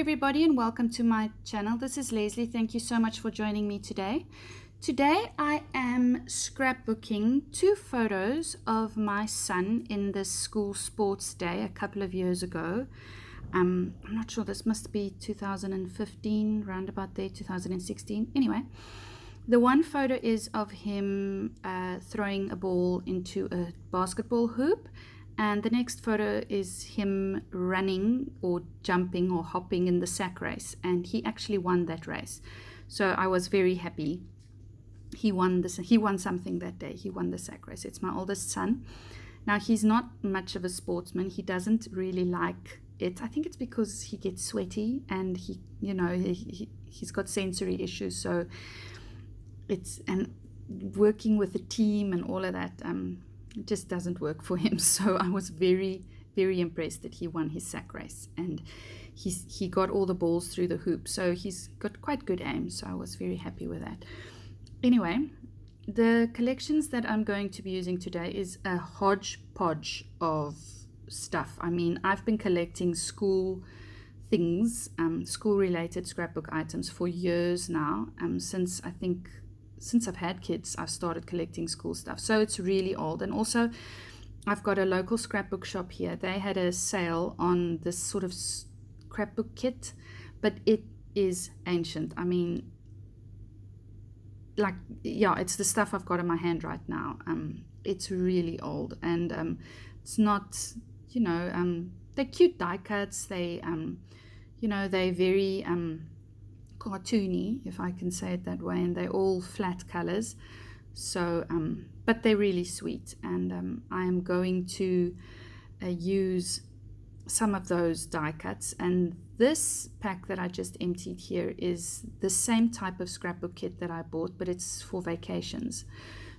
everybody, and welcome to my channel. This is Leslie. Thank you so much for joining me today. Today I am scrapbooking two photos of my son in the school sports day a couple of years ago. I'm not sure, this must be 2015, round about there, 2016. Anyway, the one photo is of him throwing a ball into a basketball hoop. And the next photo is him running or jumping or hopping in the sack race. And he actually won that race. So I was very happy. He won something that day. He won the sack race. It's my oldest son. Now, he's not much of a sportsman. He doesn't really like it. I think it's because he gets sweaty and he's got sensory issues. So and working with a team and all of that, it just doesn't work for him. So I was very, very impressed that he won his sack race, and he got all the balls through the hoop. So he's got quite good aim. So I was very happy with that. Anyway, the collections that I'm going to be using today is a hodgepodge of stuff. I mean, I've been collecting school things, school-related scrapbook items for years now. Since I've had kids, I've started collecting school stuff. So it's really old. And also, I've got a local scrapbook shop here. They had a sale on this sort of scrapbook kit, but it is ancient. I mean, it's the stuff I've got in my hand right now. It's really old, and it's not, they're cute die cuts. They're very cartoony, if I can say it that way, and they're all flat colors. So but they're really sweet, and I am going to use some of those die cuts. And this pack that I just emptied here is the same type of scrapbook kit that I bought, but it's for vacations.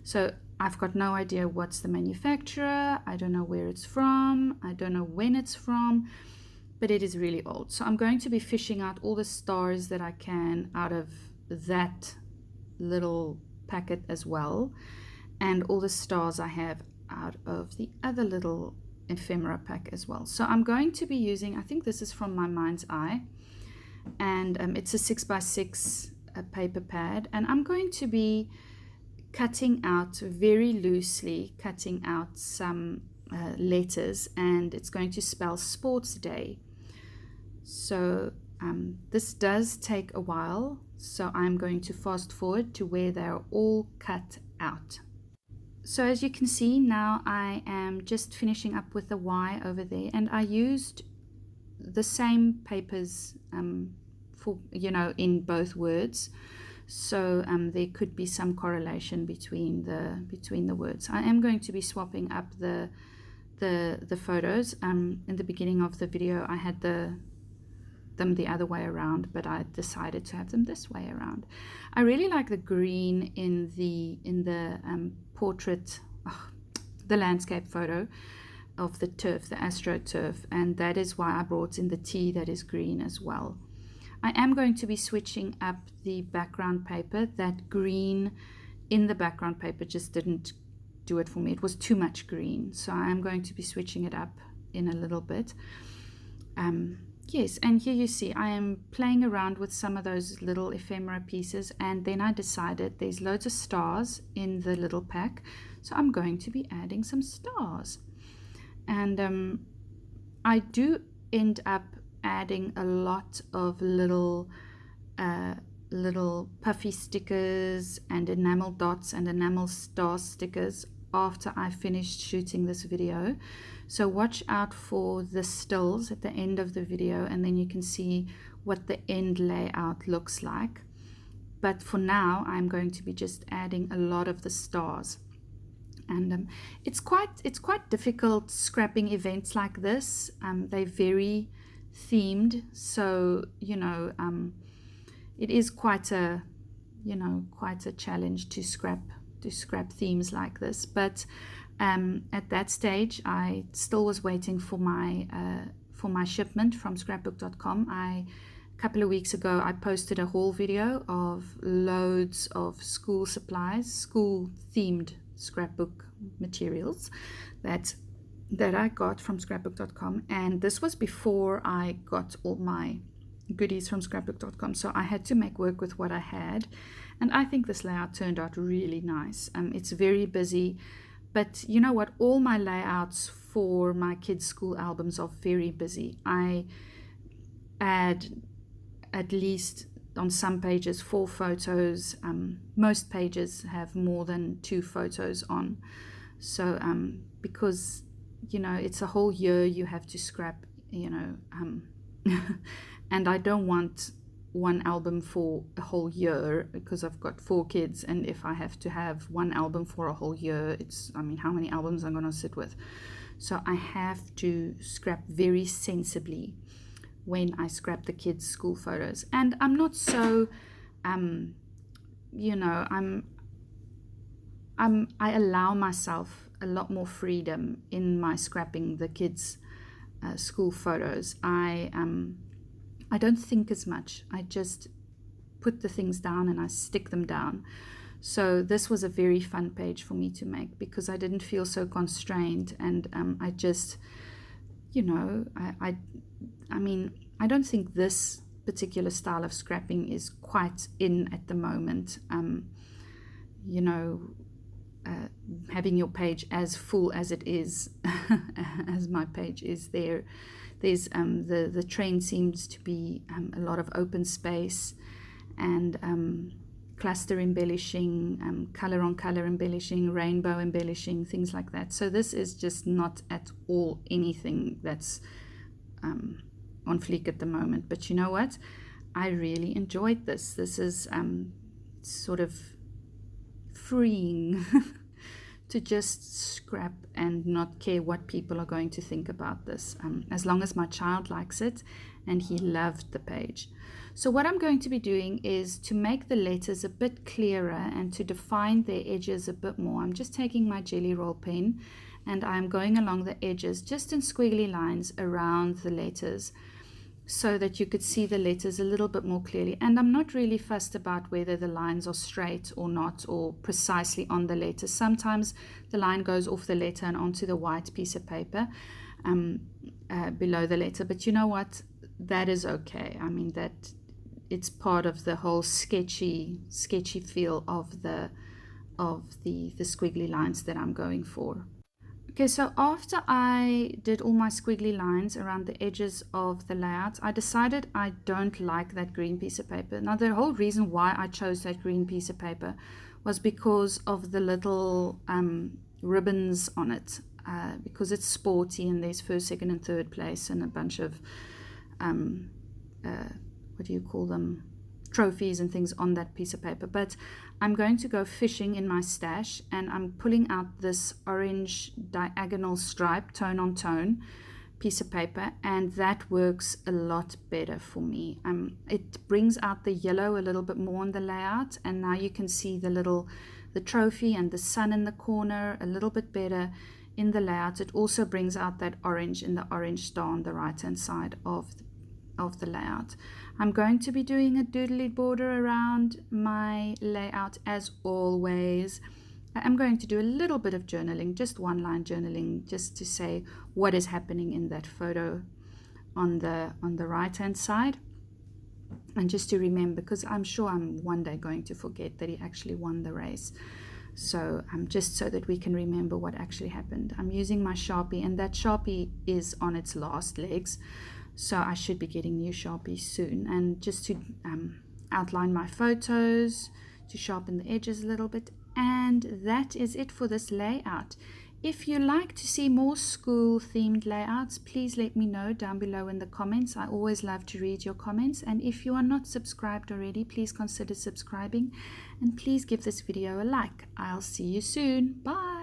So I've got no idea what's the manufacturer. I don't know where it's from. I don't know when it's from, but it is really old. So I'm going to be fishing out all the stars that I can out of that little packet as well, and all the stars I have out of the other little ephemera pack as well. So I'm going to be using, I think this is from my Mind's Eye, and it's a 6x6 paper pad, and I'm going to be cutting out very loosely, cutting out some letters, and it's going to spell sports day. So this does take a while, so I'm going to fast forward to where they're all cut out. So as you can see now, I am just finishing up with the Y over there, and I used the same papers for in both words, so there could be some correlation between the words. I am going to be swapping up the photos. In the beginning of the video I had them the other way around, but I decided to have them this way around. I really like the green in the portrait, the landscape photo of the turf, the AstroTurf, and that is why I brought in the tea that is green as well. I am going to be switching up the background paper. That green in the background paper just didn't do it for me. It was too much green, so I am going to be switching it up in a little bit. Yes, and here you see I am playing around with some of those little ephemera pieces, and then I decided there's loads of stars in the little pack, so I'm going to be adding some stars. And I do end up adding a lot of little puffy stickers and enamel dots and enamel star stickers after I finished shooting this video. So watch out for the stills at the end of the video, and then you can see what the end layout looks like. But for now I'm going to be just adding a lot of the stars, and it's quite difficult scrapping events like this. They're very themed, so it is quite a challenge to scrap themes like this. But at that stage I still was waiting for my shipment from scrapbook.com. A couple of weeks ago I posted a haul video of loads of school supplies, school themed scrapbook materials that I got from scrapbook.com, and this was before I got all my goodies from scrapbook.com. So I had to make work with what I had. And I think this layout turned out really nice. It's very busy. But you know what? All my layouts for my kids' school albums are very busy. I add at least on some pages 4 photos. Most pages have more than 2 photos on. So because, you know, it's a whole year you have to scrap, you know, and I don't want one album for a whole year because I've got 4 kids, and if I have to have one album for a whole year, it's, I mean, how many albums I'm going to sit with? So I have to scrap very sensibly when I scrap the kids' school photos. And I'm not so, you know, I allow myself a lot more freedom in my scrapping the kids' school photos. I don't think as much. I just put the things down and I stick them down. So this was a very fun page for me to make because I didn't feel so constrained, and I just, you know, I mean, I don't think this particular style of scrapping is quite in at the moment. You know, having your page as full as it is, as my page is there. There's the trend seems to be a lot of open space and cluster embellishing, color on color embellishing, rainbow embellishing, things like that. So this is just not at all anything that's on fleek at the moment. But you know what? I really enjoyed this. This is sort of freeing to just scrap and not care what people are going to think about this, as long as my child likes it and he loved the page. So what I'm going to be doing is to make the letters a bit clearer and to define their edges a bit more. I'm just taking my jelly roll pen and I'm going along the edges just in squiggly lines around the letters, so that you could see the letters a little bit more clearly. And I'm not really fussed about whether the lines are straight or not, or precisely on the letter. Sometimes the line goes off the letter and onto the white piece of paper below the letter. But you know what? That is okay. I mean, that it's part of the whole sketchy feel of the squiggly lines that I'm going for. Okay, so after I did all my squiggly lines around the edges of the layout, I decided I don't like that green piece of paper. Now, the whole reason why I chose that green piece of paper was because of the little ribbons on it, because it's sporty and there's first, second, and third place and a bunch of, what do you call them, trophies and things on that piece of paper. But I'm going to go fishing in my stash and I'm pulling out this orange diagonal stripe, tone on tone piece of paper, and that works a lot better for me. It brings out the yellow a little bit more on the layout, and now you can see the trophy and the sun in the corner a little bit better in the layout. It also brings out that orange in the orange star on the right hand side of the layout. I'm going to be doing a doodly border around my layout as always. I'm going to do a little bit of journaling, just one line journaling, just to say what is happening in that photo on the right hand side, and just to remember, because I'm sure I'm one day going to forget that he actually won the race. So just so that we can remember what actually happened. I'm using my Sharpie, and that Sharpie is on its last legs. So I should be getting new Sharpies soon. And just to outline my photos, to sharpen the edges a little bit. And that is it for this layout. If you like to see more school themed layouts, please let me know down below in the comments. I always love to read your comments. And if you are not subscribed already, please consider subscribing. And please give this video a like. I'll see you soon. Bye.